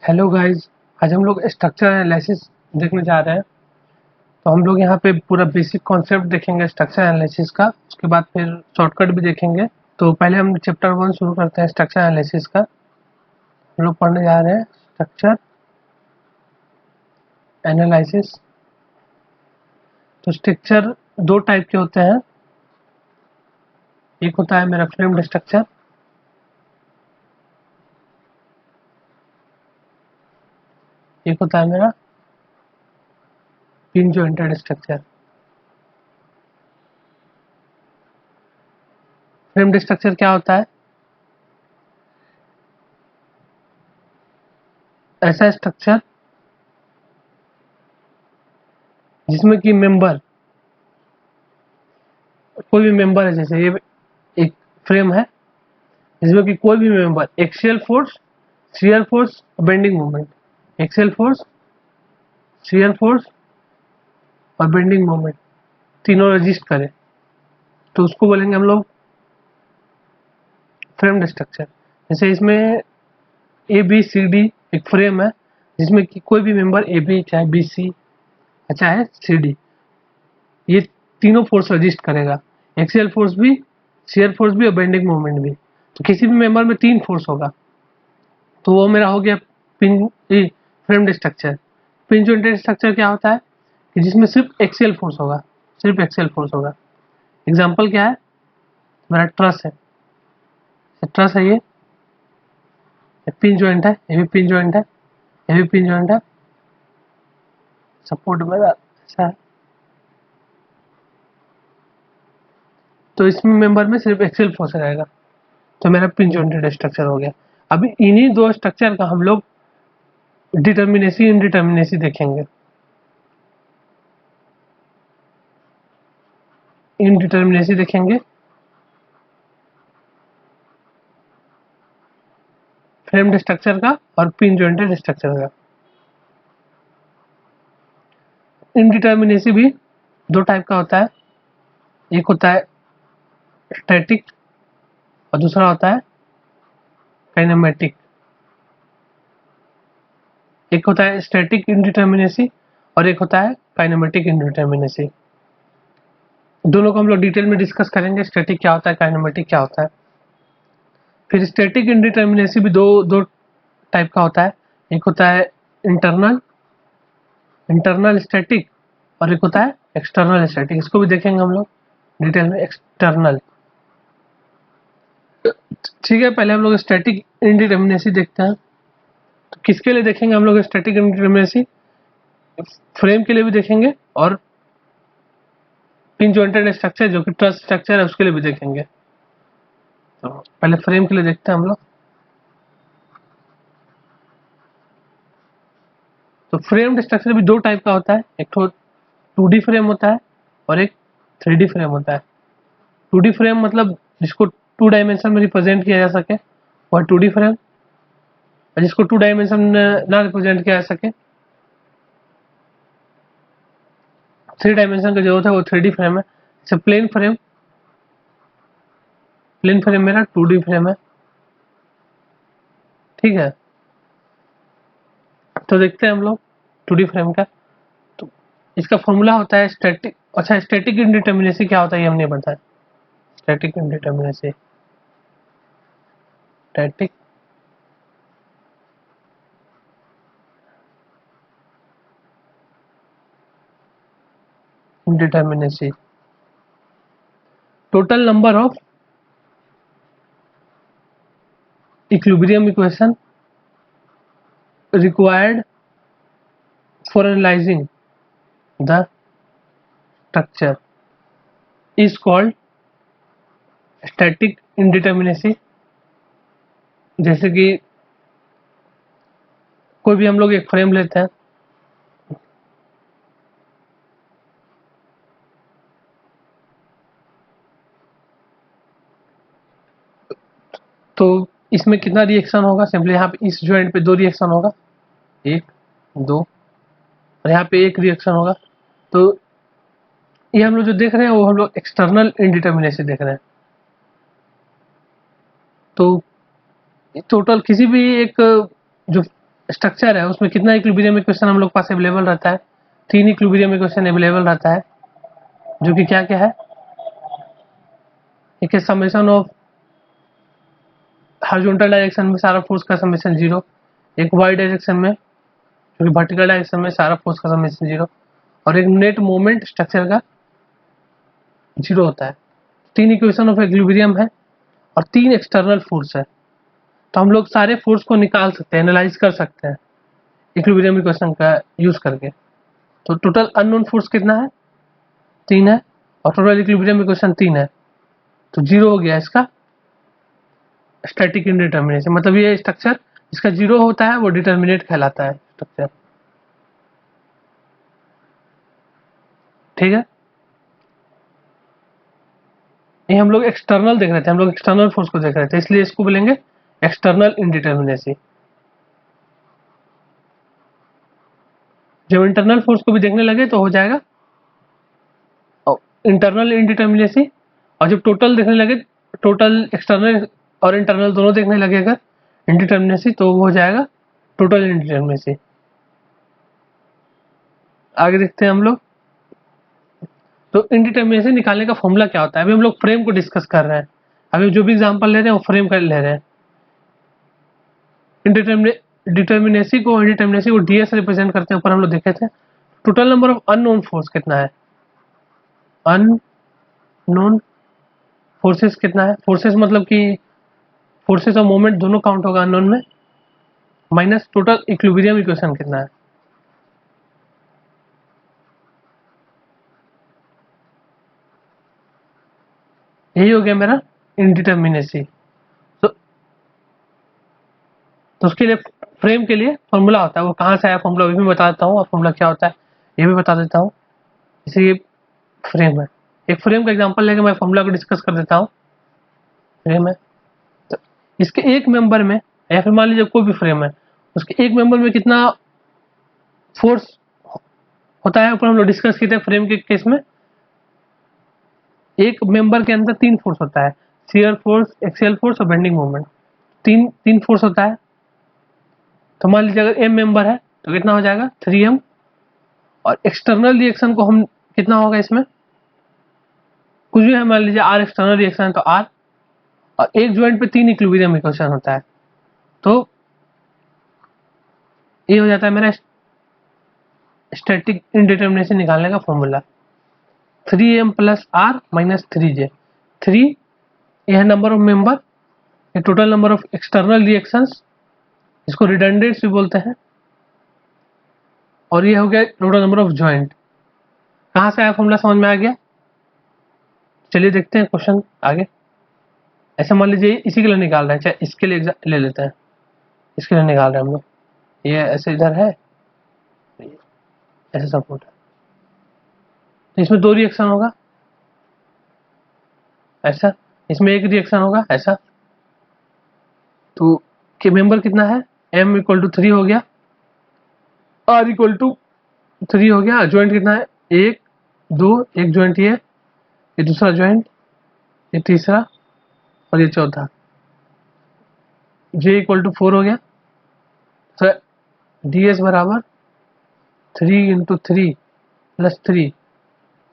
Hello guys. आज हम लोग स्ट्रक्चर एनालिसिस देखने जा रहे हैं। तो हम लोग यहाँ पे पूरा बेसिक कॉन्सेप्ट देखेंगे स्ट्रक्चर एनालिसिस का, उसके बाद फिर शॉर्टकट भी देखेंगे। तो पहले हम चैप्टर 1 शुरू करते हैं स्ट्रक्चर एनालिसिस का। हम लोग पढ़ने जा रहे हैं स्ट्रक्चर एनालिसिस। तो स्ट्रक्चर दो टाइप के होते हैं। एक होता है मेरा फ्रेम्ड स्ट्रक्चर, एक होता है मेरा pin jointed structure. Framed structure क्या होता है? ऐसा स्ट्रक्चर जिसमें कि मेंबर, कोई भी मेंबर है, जैसे ये एक फ्रेम है जिसमें कि कोई भी member axial force, shear force, bending moment, axial force, shear force और बेंडिंग मोमेंट तीनों रजिस्ट करे, तो उसको बोलेंगे हम लोग फ्रेम्ड स्ट्रक्चर। जैसे इसमें ए बी सी डी एक फ्रेम है जिसमें कि कोई भी मेंबर ए बी चाहे बी सी चाहे सी डी, ये तीनों फोर्स रजिस्ट करेगा, एक्सियल फोर्स भी, शियर फोर्स भी और बेंडिंग मोमेंट भी। तो किसी भी मेंबर में तीन फोर्स होगा, तो वो मेरा हो गया pin framed structure. Pin jointed structure क्या होता है कि जिसमें सिर्फ एक्सियल फोर्स होगा, सिर्फ एक्सियल फोर्स होगा। एग्जांपल क्या है? मेरा ट्रस है, ट्रस है, ये पिन जॉइंट है, ये भी पिन जॉइंट है, ये भी पिन जॉइंट है, सपोर्ट मेरा ऐसा है। तो इसमें मेंबर में सिर्फ एक्सियल फोर्स रहेगा, तो मेरा पिन जॉइंटेड स्ट्रक्चर हो गया। अभी इन्हीं दो स्ट्रक्चर का हम लोग डिटर्मिनेसी इनडिटर्मिनेसी देखेंगे। इनडिटर्मिनेसी देखेंगे फ्रेम्ड स्ट्रक्चर का और पिन जॉइंटेड स्ट्रक्चर का। इनडिटर्मिनेसी भी दो टाइप का होता है, एक होता है स्टैटिक और दूसरा होता है काइनेमेटिक। एक होता है स्टैटिक इनडिटर्मिनेसी और एक होता है काइनेमेटिक इनडिटर्मिनेसी। दोनों को हम लोग डिटेल में डिस्कस करेंगे, स्टैटिक क्या होता है, काइनेमेटिक क्या होता है। फिर स्टैटिक इनडिटर्मिनेसी भी दो दो टाइप का होता है, एक होता है इंटरनल इंटरनल स्टैटिक और एक होता है एक्सटर्नल स्टैटिक। इसको भी देखेंगे हम लोग डिटेल में। एक्सटर्नल, ठीक है, पहले हम लोग स्टैटिक इनडिटर्मिनेसी देखते हैं। तो किसके लिए देखेंगे हम लोग स्टैटिक इनडिटर्मिनेसी? फ्रेम के लिए भी देखेंगे और पिन जॉइंटेड स्ट्रक्चर जो कि ट्रस स्ट्रक्चर है उसके लिए भी देखेंगे। तो पहले फ्रेम के लिए देखते हैं हम लोग। तो फ्रेम्ड स्ट्रक्चर भी दो टाइप का होता है, एक तो 2D फ्रेम होता है और एक 3D फ्रेम होता है। 2D फ्रेम मतलब जिसको 2 डायमेंशन में रिप्रेजेंट किया जा सके वह 2D फ्रेम, और जिसको 2 डायमेंशन ना रिप्रेजेंट किया जा सके, 3 डायमेंशन की जरूरत है, वो 3D फ्रेम है। जैसे प्लेन फ्रेम, प्लेन फ्रेम मेरा 2D फ्रेम है, ठीक है। तो देखते हैं हम लोग 2D फ्रेम का। तो इसका फॉर्मूला होता है स्टैटिक। अच्छा, स्टैटिक इनडिटर्मिनेसी क्या होता है ये हमने बताया। Static indeterminacy, static indeterminacy, total number of equilibrium equation required for analyzing the structure is called static indeterminacy। जैसे कि कोई भी हम लोग एक फ्रेम लेते हैं, तो इसमें कितना रिएक्शन होगा? सिंपली यहाँ पे इस जॉइंट पे दो रिएक्शन होगा, एक दो, और यहाँ पे एक रिएक्शन होगा। तो ये हम लोग जो देख रहे हैं वो हम लोग एक्सटर्नल इनडिटर्मिनेसी देख रहे हैं। तो टोटल किसी भी एक जो स्ट्रक्चर है उसमें कितना इक्विलिब्रियम इक्वेशन हम लोग पास अवेलेबल रहता है, 3 इक्विलिब्रियम इक्वेशन अवेलेबल रहता है, जो कि क्या क्या है, एक समेशन ऑफ हॉरिजॉन्टल डायरेक्शन में सारा फोर्स का समेशन 0, एक वाई डायरेक्शन में जो कि वर्टिकल डायरेक्शन में सारा फोर्स का समेशन 0, और एक नेट मोमेंट स्ट्रक्चर का 0 होता है। 3 इक्वेशन ऑफ इक्विलिब्रियम है और 3 एक्सटर्नल फोर्स है, तो हम लोग सारे फोर्स को निकाल सकते हैं, एनालाइज कर सकते हैं इक्विलिब्रियम इक्वेशन का यूज करके। तो टोटल अननोन फोर्स कितना है, 3 है, और टोटल इक्विलिब्रियम इक्वेशन 3 है, तो 0 हो गया इसका स्टैटिक इंडिटर्मिनेसी। मतलब ये स्ट्रक्चर इसका 0 होता है वो डिटर्मिनेट कहलाता है स्ट्रक्चर। ठीक है, ये हम लोग एक्सटर्नल देख रहे थे, हम लोग एक्सटर्नल फोर्स को देख रहे थे, इसलिए इसको बोलेंगे एक्सटर्नल इंडिटर्मिनेसी। जब इंटरनल फोर्स को भी देखने लगे तो हो जाएगा इंटरनल इंडिटर्मिनेसी, और जब टोटल देखने लगे, टोटल एक्सटर्नल और इंटरनल दोनों देखने लगे अगर इंडिटर्मिनेसी, तो वो हो जाएगा टोटल इंडिटर्मिनेसी। आगे देखते हैं हम लोग। तो इंडिटर्मिनेसी निकालने का फॉर्मूला क्या होता है, अभी हम लोग फ्रेम को डिस्कस कर रहे हैं, अभी जो भी एग्जांपल ले रहे हैं वो फ्रेम का ले रहे हैं। डिटर्मिनेसी को डीएस रिप्रेजेंट करते हैं, ऊपर हम लोग देखे थे। Total number of unknown force कितना है, अननोन फोर्सेस कितना है, फोर्सेस मतलब कि फोर्सेस और मोमेंट दोनों काउंट होगा अननोन में, माइनस टोटल इक्विलिब्रियम इक्वेशन कितना है। यही हो गया मेरा इंडिटर्मिनेसी। तो उसके लिए फ्रेम के लिए फॉर्मूला होता है, वो कहाँ से आया फॉर्मूला भी बता देता हूँ, और फॉर्मूला क्या होता है ये भी बता देता हूँ। जैसे ये फ्रेम है, एक फ्रेम का एग्जांपल लेके मैं फॉर्मूला को डिस्कस कर देता हूँ। फ्रेम है तो इसके एक मेंबर में, या फिर मान लीजिए कोई भी फ्रेम है, उसके एक मेंबर में कितना फोर्स होता है, ऊपर हम लोग डिस्कस किए थे फ्रेम के केस में। एक मेंबर के अंदर 3 फोर्स होता है, शियर फोर्स, एक्सियल फोर्स और बेंडिंग मोमेंट। तीन फोर्स होता है। तो मान लीजिए अगर एम मेंबर है तो कितना हो जाएगा 3m, और एक्सटर्नल रिएक्शन को हम कितना होगा इसमें, कुछ भी है, मान लीजिए आर एक्सटर्नल रिएक्शन है तो आर, और एक ज्वाइंट पे 3 इक्विलिब्रियम इक्वेशन होता है, तो ये हो जाता है मेरा स्टैटिक इंडिटर्मिनेशन निकालने का formula. 3m plus r minus 3j। 3 ये है नंबर ऑफ मेंबर, ये total number of external reactions, इसको रिडंडेंट्स भी बोलते हैं, और ये हो गया टोटल नंबर ऑफ ज्वाइंट। कहाँ से आया फॉर्मूला, समझ में आ गया। चलिए देखते हैं क्वेश्चन आगे। ऐसा मान लीजिए इसी के लिए निकाल रहे हैं, चाहे इसके लिए ले लेते हैं, इसके लिए निकाल रहे हैं हम लोग। ये ऐसे इधर है, ऐसे सपोर्ट है, तो इसमें 2 रिएक्शन होगा ऐसा, इसमें एक रिएक्शन होगा ऐसा। तो के मेंबर कितना है, m इक्वल टू 3 हो गया, r इक्वल टू 3 हो गया, ज्वाइंट कितना है 1 2, एक ज्वाइंट ये दूसरा ज्वाइंट, ये तीसरा, और ये चौथा। j इक्वल टू 4 हो गया, तो ds बराबर 3 into 3 plus 3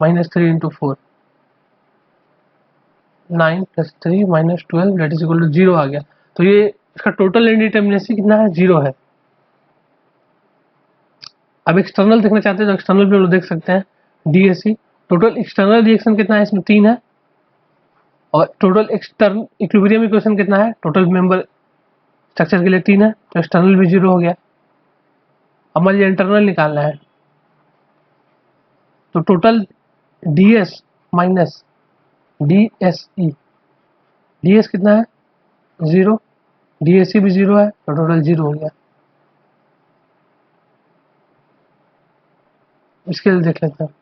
minus 3 into 4, 9 plus 3 minus 12 that is equal to 0 आ गया। तो ये इसका टोटल इंडिटर्मिनेसी कितना है, 0 है। अब एक्सटर्नल देखना चाहते हैं तो एक्सटर्नल भी हम लोग देख सकते हैं, डीएससी। टोटल एक्सटर्नल रिएक्शन कितना है, इसमें 3 है, और टोटल एक्सटर्नल इक्विलिब्रियम इक्वेशन कितना है, टोटल मेंबर स्ट्रक्चर के लिए 3 है, तो एक्सटर्नल भी 0 हो गया। अब मान लीजिए इंटरनल निकालना है, तो total DS minus DSE, DS कितना है 0, डीएसई भी 0 है, तो टोटल 0 हो गया। इसके लिए देख लेते हैं।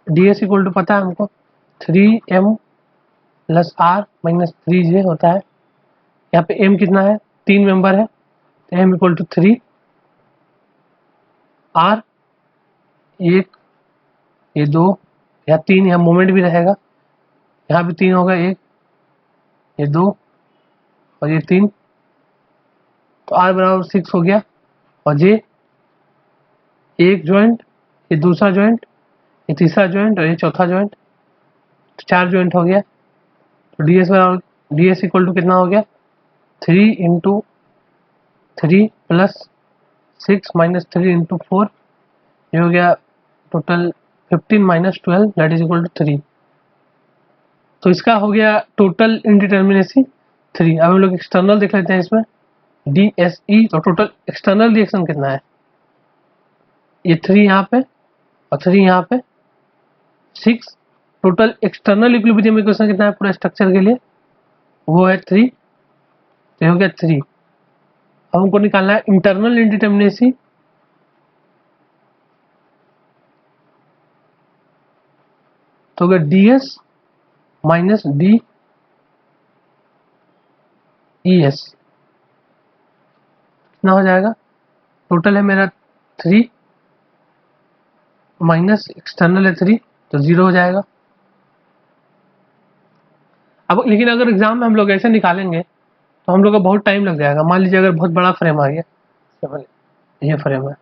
डीएस इक्वल टू पता है हमको 3m plus r minus 3j होता है। यहाँ पे m कितना है, 3 मेंबर है, तो m इक्वल टू 3, आर 1, ये 2, यहाँ 3, यहाँ मोमेंट भी रहेगा, यहाँ भी 3 होगा, 1 ये 2 और ये 3, तो R बराबर 6 हो गया। और J एक जॉइंट, ये दूसरा जॉइंट, ये तीसरा जॉइंट और ये चौथा जॉइंट, तो 4 जॉइंट हो गया। तो DS बराबर DS इक्वल टू कितना हो गया 3 इंटू 3 प्लस 6 माइनस 3 इंटू 4, ये हो गया total 15 minus 12 that is equal to 3। तो इसका हो गया टोटल इंडिटर्मिनेसी 3। अब हम लोग एक्सटर्नल देख लेते हैं इसमें DSE। तो टोटल एक्सटर्नल रिएक्शन कितना है, ये 3 यहाँ पे और 3 यहाँ पे 6। टोटल एक्सटर्नल इक्विलिब्रियम इक्वेशन कितना है पूरा स्ट्रक्चर के लिए, वो है 3। तो ये हो गया 3। अब हमको निकालना है इंटरनल इंडिटर्मिनेसी। तो अगर DS माइनस DES कितना हो जाएगा, टोटल है मेरा 3 माइनस एक्सटर्नल है 3, तो 0 हो जाएगा। अब लेकिन अगर एग्जाम में हम लोग ऐसे निकालेंगे तो हम लोग का बहुत टाइम लग जाएगा। मान लीजिए अगर बहुत बड़ा फ्रेम आ गया, ये फ्रेम है,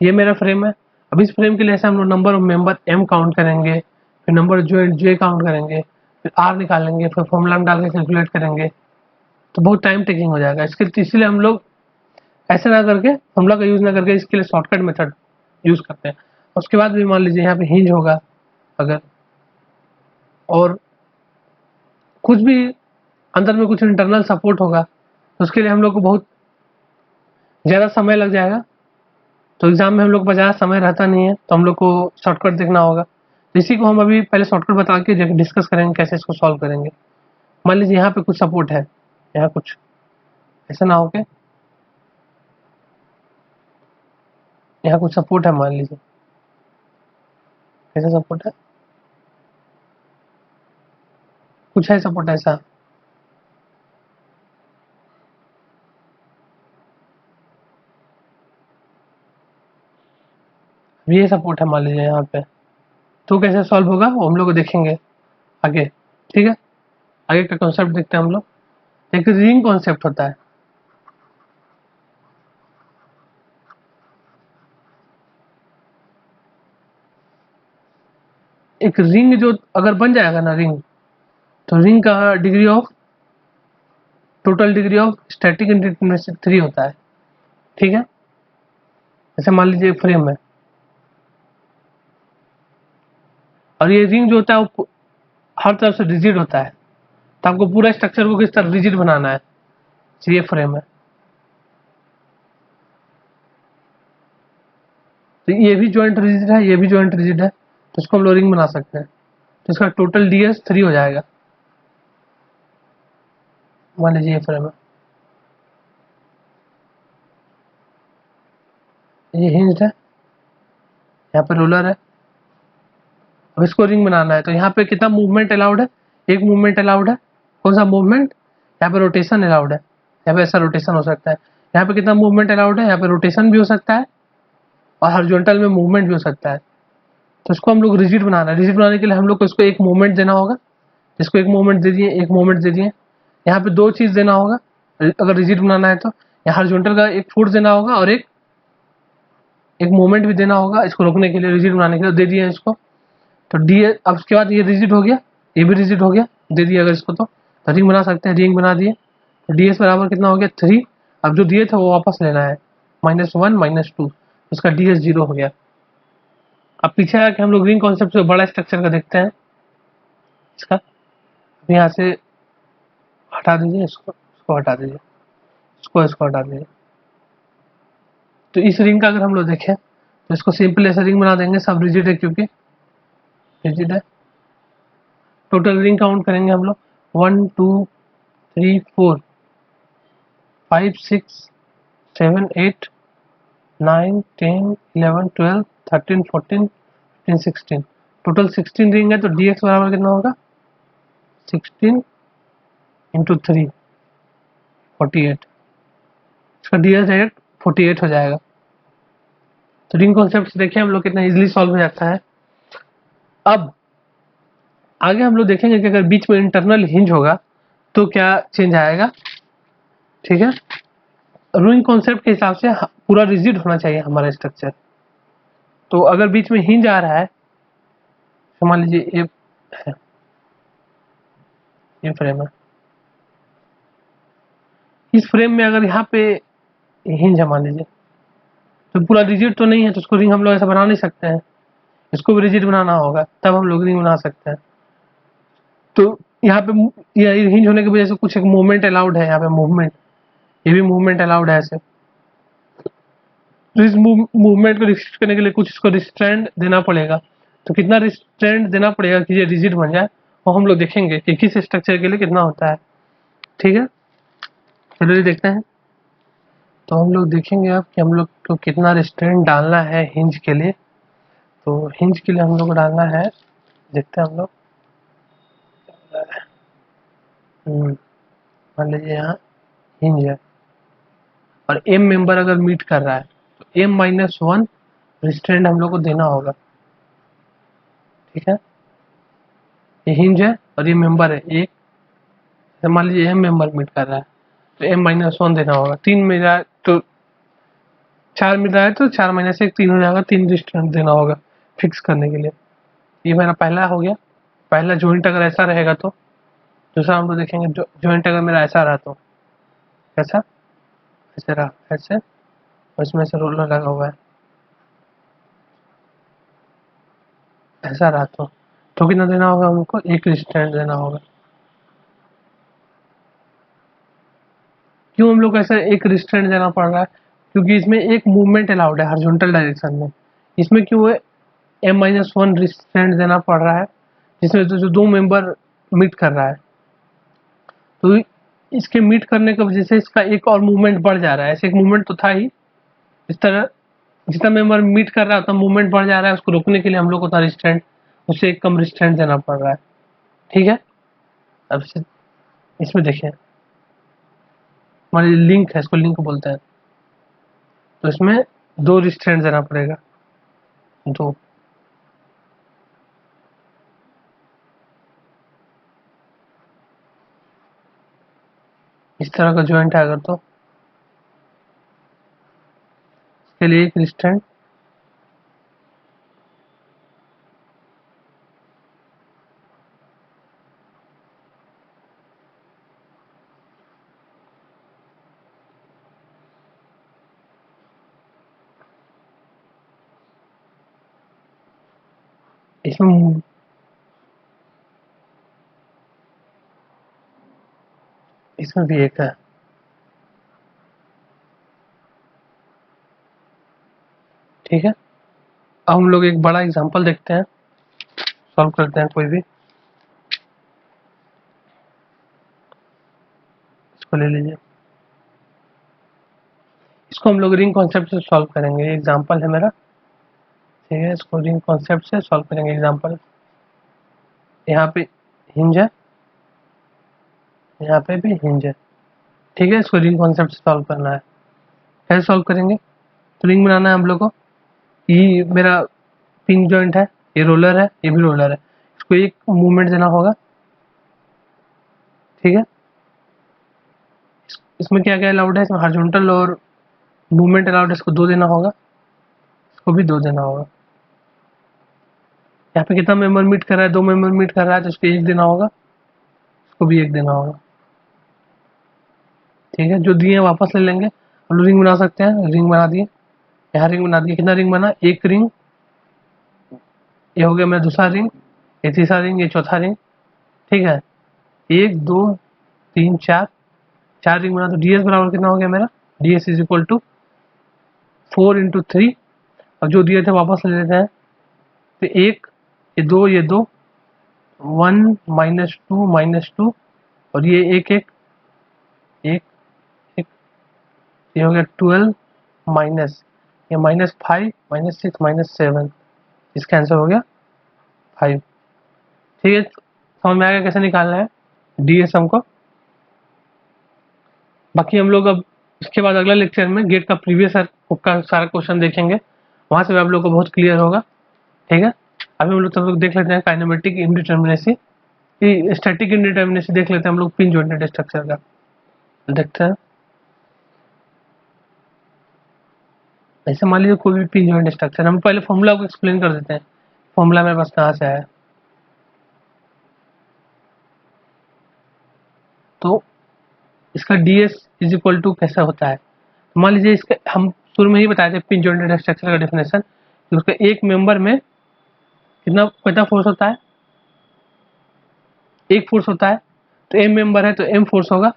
ये मेरा फ्रेम है। अब इस फ्रेम के लिए ऐसे हम लोग number of member M count करेंगे, फिर नंबर जॉइंट J काउंट करेंगे, फिर R निकालेंगे, फिर फॉर्मूला में डाल के कैलकुलेट करेंगे, तो बहुत टाइम टेकिंग हो जाएगा। इसलिए हम लोग ऐसे ना करके, फॉर्मूला का यूज ना करके, इसके लिए शॉर्टकट मेथड यूज करते हैं। उसके बाद भी मान लीजिए यहाँ पे हिंज होगा अगर, और कुछ भी अंदर में कुछ इंटरनल सपोर्ट होगा, तो उसके लिए हम लोग को बहुत ज़्यादा समय लग जाएगा। तो एग्जाम में हम लोग को ज़्यादा समय रहता नहीं है, तो हम लोग को शॉर्टकट देखना होगा। तो इसी को हम अभी पहले शॉर्टकट बता के डिस्कस करेंगे कैसे इसको सॉल्व करेंगे। मान लीजिए यहाँ पे कुछ सपोर्ट है, यहाँ कुछ ऐसा ना हो के, यहाँ कुछ सपोर्ट है, मान लीजिए कैसा सपोर्ट है, कुछ है सपोर्ट ऐसा, ये सपोर्ट है मान लीजिए यहाँ पे। तो कैसे सॉल्व होगा वो हम लोग को देखेंगे आगे, ठीक है। आगे का कॉन्सेप्ट देखते हैं हम लोग। एक रिंग कॉन्सेप्ट होता है, एक रिंग जो अगर बन जाएगा ना रिंग, तो रिंग का degree of total degree of static indeterminacy 3 होता है, ठीक है। जैसे मान लीजिए फ्रेम है और ये रिंग जो होता है वो हर तरफ से रिजिड होता है, तो आपको पूरा स्ट्रक्चर को किस तरह रिजिड बनाना है, ये फ्रेम है। तो ये भी जॉइंट रिजिड है, ये भी जॉइंट रिजिड है, तो इसको हम लोग रिंग बना सकते हैं। तो इसका टोटल DS 3 हो जाएगा। मान लीजिए ये फ्रेम है, ये हिंज्ड है, यहाँ पे रोलर है। अब इसको रिंग बनाना है, तो यहाँ पे कितना मूवमेंट अलाउड है, एक मूवमेंट अलाउड है। कौन सा मूवमेंट, यहाँ पे रोटेशन अलाउड है, यहाँ पे ऐसा रोटेशन हो सकता है। यहाँ पे कितना मूवमेंट अलाउड है, यहाँ पे रोटेशन भी हो सकता है और हॉरिजॉन्टल में मूवमेंट भी हो सकता है। तो इसको हम लोग रिजिड बनाना है। रिजिड बनाने के लिए हम लोग को इसको एक मूवमेंट देना होगा, इसको एक मूवमेंट दे दिए, एक मूवमेंट दे दिए। यहाँ पे 2 चीज़ देना होगा अगर रिजिड बनाना है, तो यहाँ हॉरिजॉन्टल का एक फोर्स देना होगा और एक मूवमेंट भी देना होगा इसको रोकने के लिए, रिजिड बनाने के लिए दे दिए इसको। तो डी, अब उसके बाद ये रिजिड हो गया, ये भी रिजिड हो गया, दे दिया अगर इसको, तो रिंग बना सकते हैं, रिंग बना दिए। तो DS बराबर कितना हो गया 3। अब जो दिए थे वो वापस लेना है, -1 -2, उसका DS 0 हो गया। अब पीछे आके हम लोग रिंग कॉन्सेप्ट से बड़ा स्ट्रक्चर का देखते हैं इसका। यहाँ से हटा दीजिए इसको हटा दीजिए, इसको हटा दीजिए। तो इस रिंग का अगर हम लोग देखें तो इसको सिंपल ऐसा रिंग बना देंगे, सब रिजिड है क्योंकि रिजिड है। टोटल रिंग काउंट करेंगे हम लोग, 1 2 3 4 5 6 7 8 9 10 11 12 13 14 15 16, टोटल 16 रिंग है, तो dx बराबर कितना होगा 16 इंटू 3 48, इसका dx डायरेक्ट 48 हो जाएगा। तो रिंग कॉन्सेप्ट से देखिए हम लोग कितना इजीली सॉल्व हो जाता है। अब आगे हम लोग देखेंगे कि अगर बीच में इंटरनल हिंज होगा तो क्या चेंज आएगा। ठीक है, रिंग कॉन्सेप्ट के हिसाब से पूरा रिजिड होना चाहिए हमारा स्ट्रक्चर। तो अगर बीच में हिंज आ रहा है, मान लीजिए ये फ्रेम है, इस फ्रेम में अगर यहाँ पे हिंज है मान लीजिए, तो पूरा रिजिड तो नहीं है, तो उसको रिंग हम लोग ऐसा बना नहीं सकते हैं, इसको भी रिजिड बनाना होगा तब हम लोग रिंग बना सकते हैं। तो यहाँ पे ये हिंज होने की वजह से कुछ एक मूवमेंट अलाउड है, यहाँ पे मूवमेंट, ये भी मूवमेंट अलाउड है ऐसे। तो इस मूवमेंट को रिस्ट्रिक्ट करने के लिए कुछ इसको रिस्ट्रेंट देना पड़ेगा। तो कितना रिस्ट्रेंट देना पड़ेगा कि ये रिजिड बन जाए, और हम लोग देखेंगे कि किस स्ट्रक्चर के लिए कितना होता है। ठीक है, चलो ये देखते हैं। तो हम लोग देखेंगे अब कि हम लोग को कितना रिस्ट्रेंट डालना है हिंज के लिए। तो हिंज के लिए हम लोग को डालना है, देखते हैं हम लोग, मान लीजिए यहाँ हिंज है और एम मेंबर अगर मीट कर रहा है तो m-1 रिस्ट्रेंट हम लोग को देना होगा। ठीक है, ये हिंज है और ये मेंबर है एक, मान लीजिए एम मेंबर मीट कर रहा है तो m-1 देना होगा। 3 मिल रहा है तो 4 मिल रहा है तो 4 - 1 3 हो जाएगा, 3 रिस्ट्रेंट देना होगा फिक्स करने के लिए। ये मेरा पहला हो गया, पहला जॉइंट अगर ऐसा रहेगा तो। दूसरा हम लोग देखेंगे जॉइंट अगर मेरा ऐसा रहा तो कैसा, ऐसे रहा ऐसे, और इसमें से रोलर लगा हुआ है ऐसा रहा तो कितना देना होगा हमको, एक रिस्ट्रेंट देना होगा। क्यों हम लोग ऐसा एक रिस्ट्रेंट देना पड़ रहा है, क्योंकि इसमें एक मूवमेंट अलाउड है हॉरिजॉन्टल डायरेक्शन में। इसमें क्यों है m-1 रिस्ट्रेंट देना पड़ रहा है, जिसमें जो दो मेंबर मीट कर रहा है, तो इसके मीट करने की वजह से इसका एक और मूवमेंट बढ़ जा रहा है। ऐसे एक मूवमेंट तो था ही, इस तरह जितना मेंबर मीट कर रहा है उतना मूवमेंट बढ़ जा रहा है, उसको रोकने के लिए हम लोग को उतना रिस्ट्रेंट, उससे एक कम रिस्ट्रेंट देना पड़ रहा है। ठीक है, अब इसमें देखिए हमारी लिंक है, इसको लिंक बोलते हैं, तो इसमें 2 रिस्ट्रेंट देना पड़ेगा, 2। इस तरह का जॉइंट है अगर तो इसके लिए एक रिस्ट्रेंट, इसमें इसमें भी एक है। ठीक है, अब हम लोग एक बड़ा एग्जांपल देखते हैं, सॉल्व करते हैं कोई भी, इसको ले लीजिए, इसको हम लोग रिंग कॉन्सेप्ट से सॉल्व करेंगे। ये एग्जांपल है मेरा, ठीक है, इसको रिंग कॉन्सेप्ट से सॉल्व करेंगे। एग्जांपल यहाँ पे हिंज है, यहाँ पे भी हिंज है। ठीक है, इसको रिंग कॉन्सेप्ट से सॉल्व करना है। कैसे सॉल्व करेंगे, तो रिंग बनाना है हम लोग को। ये मेरा पिन जॉइंट है, ये रोलर है, ये भी रोलर है, इसको एक मूवमेंट देना होगा। ठीक है, इसमें क्या क्या अलाउड है, इसमें हॉरिजॉन्टल और मूवमेंट अलाउड है, इसको 2 देना होगा, इसको भी 2 देना होगा। यहाँ पे कितना मेंबर मीट कर रहा है, 2 मेंबर मीट कर रहा है तो इसको 1 देना होगा, इसको भी 1 देना होगा। ठीक है, जो दिए वापस ले लेंगे, हम लोग रिंग बना सकते हैं। रिंग बना दिए, यहाँ रिंग बना दिए, कितना रिंग बना, एक रिंग, ये हो गया मेरा दूसरा रिंग, ये तीसरा रिंग, ये चौथा रिंग। ठीक है, 1 2 3 4, 4 रिंग बना, तो ds बराबर कितना हो गया मेरा, ds is equal to 4 into 3। अब जो दिए थे वापस ले लेते हैं, तो 1, ये 2, ये 2, 1 - 2 - 2 और ये एक एक एक एक, ये हो गया 12 माइनस, ये -5 -6 -7, इसका आंसर हो गया 5। ठीक है, समझ में आएगा कैसे निकालना है डीएस हमको। बाकी हम लोग अब इसके बाद अगला लेक्चर में गेट का प्रीवियस का सारा क्वेश्चन देखेंगे, वहां से आप लोग को बहुत क्लियर होगा। ठीक है, अभी हम लोग सब लोग देख लेते हैं काइनेमेटिक इंडिटर्मिनेसी, स्टैटिक इंडिटर्मिनेसी देख लेते हैं हम लोग पिन जॉइंटेड स्ट्रक्चर का देखते हैं। ऐसे मान लीजिए कोई भी पिन जॉइंट स्ट्रक्चर, हम पहले फॉर्मूला को एक्सप्लेन कर देते हैं। फॉर्मूला मेरे पास कहाँ से आया, तो इसका ds इज इक्वल टू कैसा होता है, मान लीजिए इसका हम शुरू में ही बताए थे पिन जॉइंटेड स्ट्रक्चर का डेफिनेशन, कि उसका एक मेंबर में कितना कितना फोर्स होता है, एक फोर्स होता है। तो m मेंबर है तो m फोर्स होगा,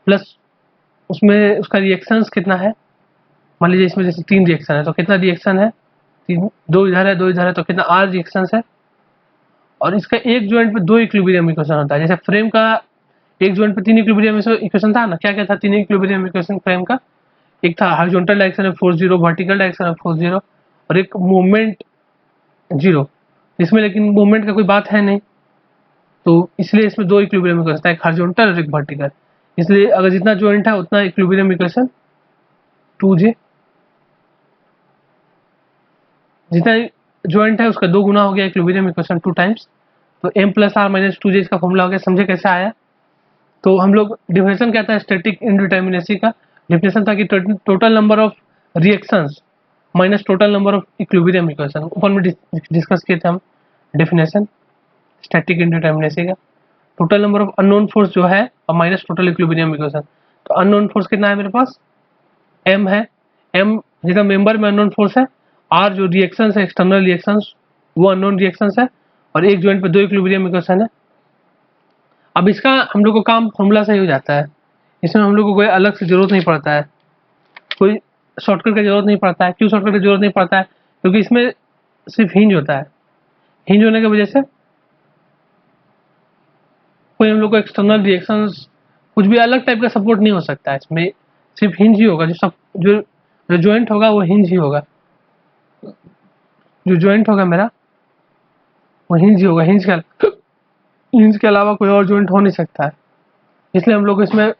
प्लस उसमें उसका रिएक्शंस कितना है, मान लीजिए इसमें जैसे 3 रिएक्शन है तो कितना रिएक्शन है, 3, 2 इधर है 2 इधर है तो कितना r रिएक्शन है। और इसका एक जॉइंट पे 2 इक्विलिब्रियम इक्वेशन होता है, जैसे फ्रेम का एक जॉइंट पे 3 इक्विलिब्रियम इक्वेशन था ना, क्या क्या था 3 इक्विलिब्रियम इक्वेशन फ्रेम का, एक था हॉरिजॉन्टल डायरेक्शन में फोर्स 0, वर्टिकल डायरेक्शन में फोर्स 0, और एक मूवमेंट 0। इसमें लेकिन मूवमेंट का कोई बात है नहीं, तो इसलिए इसमें 2 इक्विलिब्रियम इक्वेशन था, एक हॉरिजॉन्टल और एक वर्टिकल। इसलिए अगर जितना जॉइंट है उतना इक्विलिब्रियम इक्वेशन 2j, जितना जॉइंट है उसका 2 गुना हो गया इक्विलिब्रियम इक्वेशन 2 टाइम्स। तो m plus r minus 2j इसका फॉर्मूला हो गया। समझे कैसे आया, तो हम लोग डिफिनेशन क्या था स्टैटिक इंडिटर्मिनेसी का, डिफिनेशन था कि total number of reactions minus total number of equilibrium equation, ऊपर में डिस्कस किए थे हम डेफिनेशन स्टैटिक इंडिटर्मिनेसी का। Total number of unknown force जो है और माइनस टोटल इक्विलिब्रियम इक्वेशन, तो अननोन फोर्स कितना है मेरे पास, m है, m जितना मेंबर में अननोन फोर्स है, r जो रिएक्शंस है एक्सटर्नल रिएक्शंस वो अननोन रिएक्शंस है, और एक जॉइंट पे 2 इक्विलिब्रियम इक्वेशन है। अब इसका हम लोग को काम फॉर्मूला से ही हो जाता है, इसमें हम लोग को कोई अलग से जरूरत नहीं पड़ता है, कोई शॉर्टकट का जरूरत नहीं पड़ता है। क्यों शॉर्टकट की जरूरत नहीं पड़ता है, क्योंकि इसमें सिर्फ हिंज होता है, हिंज होने की वजह से कोई हम लोग को एक्सटर्नल रिएक्शंस कुछ भी अलग टाइप का सपोर्ट नहीं हो सकता है, इसमें सिर्फ हिंज ही होगा, जो ज्वाइंट होगा वो हिंज ही होगा, जो ज्वाइंट होगा मेरा वो हिंज ही होगा, हिंज के अलावा कोई और ज्वाइंट हो नहीं सकता है। इसलिए हम लोग को इसमें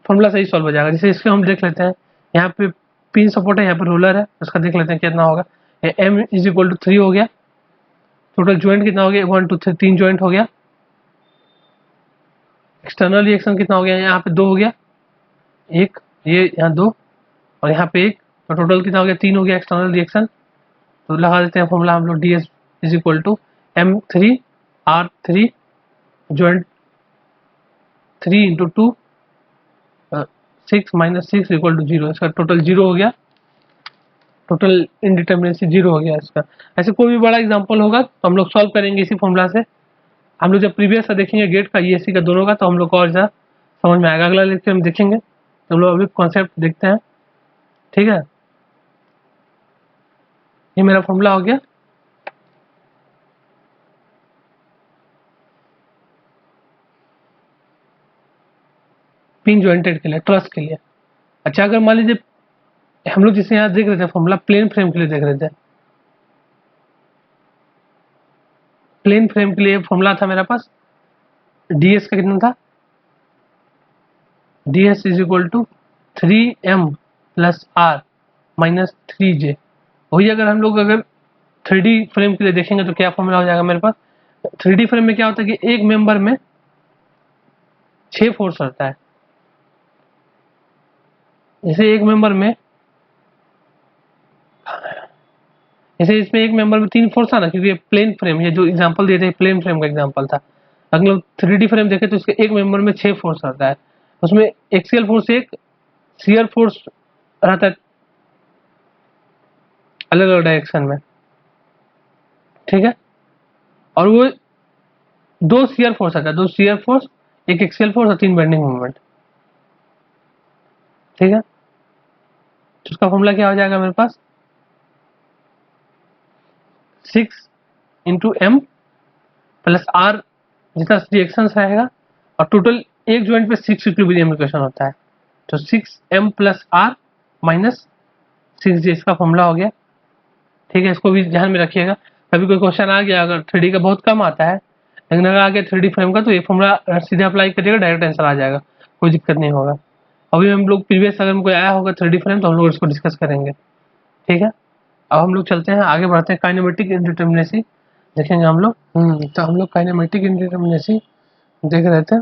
फॉर्मूला सही सॉल्व हो जाएगा। जैसे इसके हम देख लेते हैं, यहाँ पे पिन सपोर्ट है, यहाँ पे रोलर है, उसका देख लेते हैं कितना होगा। m इज इक्वल टू 3 हो गया, टोटल ज्वाइंट कितना हो गया 1 2 3 ज्वाइंट हो गया, एक्सटर्नल रिएक्शन कितना हो गया, यहाँ पे 2 हो गया, एक ये यहाँ 2 और यहाँ पे 1, तो टोटल कितना हो गया 3 हो गया एक्सटर्नल रिएक्शन। तो लगा देते हैं फॉर्मूला हम लोग ds is equal to m3 r3 joint 3 into 2 6 minus 6 equal to 0, इसका टोटल 0 हो गया, टोटल इनडिटर्मिनेसी 0 हो गया इसका। ऐसे कोई भी बड़ा एग्जांपल होगा तो हम लोग सॉल्व करेंगे इसी फॉर्मूला से। हम लोग जब प्रीवियस का देखेंगे गेट का ईएससी का दोनों का, तो हम लोग को और ज़्यादा समझ में आएगा। अगला लेक्चर हम देखेंगे, तो हम लोग अभी कॉन्सेप्ट देखते हैं। ठीक है, ये मेरा फॉर्मूला हो गया। पिन जॉइंटेड के लिए, ट्रस के लिए। अच्छा, अगर मान लीजिए हम लोग जिसे यहाँ देख रहे थे फॉर्मूला प्लेन फ्रेम के लिए देख रहे थे, प्लेन फ्रेम के लिए फॉर्मूला था मेरे पास ds का कितना था, ds is equal to 3m plus r minus 3j। वही अगर हम लोग अगर 3D फ्रेम के लिए देखेंगे तो क्या फॉर्मूला हो जाएगा मेरे पास। 3D फ्रेम में क्या होता है कि एक मेंबर में 6 फोर्स होता है, जैसे एक मेंबर में, जैसे इसमें एक मेंबर में 3 फोर्स था ना, क्योंकि ये प्लेन फ्रेम, ये जो एग्जांपल दिए थे प्लेन फ्रेम का एग्जांपल था। अगर लोग 3D फ्रेम देखें तो इसके एक मेंबर में 6 फोर्स रहता है, उसमें एक्सियल फोर्स एक, शियर फोर्स रहता है अलग अलग डायरेक्शन में। ठीक है, और वो 2 शियर फोर्स आता है, 2 शियर फोर्स, एक एक्सियल फोर्स और 3 बेंडिंग मोमेंट। ठीक है, तो उसका फॉर्मूला क्या हो जाएगा मेरे पास 6 इंटू m प्लस r जितना रिएक्शन रहेगा, और टोटल एक जॉइंट पे 6 इक्विलिब्रियम इक्वेशन होता है, तो 6m plus r minus 6g इसका फॉर्मूला हो गया। ठीक है, इसको भी ध्यान में रखिएगा, कभी कोई क्वेश्चन आ गया अगर 3D का बहुत कम आता है, लेकिन अगर आ गया 3D फ्रेम का तो ये फॉर्मूला सीधे अप्लाई करिएगा, डायरेक्ट आंसर आ जाएगा, कोई दिक्कत नहीं होगा। अभी हम लोग प्रीवियस अगर कोई आया होगा 3D फ्रेम तो हम लोग इसको डिस्कस करेंगे। ठीक है, अब हम लोग चलते हैं आगे बढ़ते हैं, काइनेमेटिक इंडिटरमिनेसी देखेंगे हम लोग। तो हम लोग काइनेमेटिक इंडिटरमिनेसी देख रहे थे।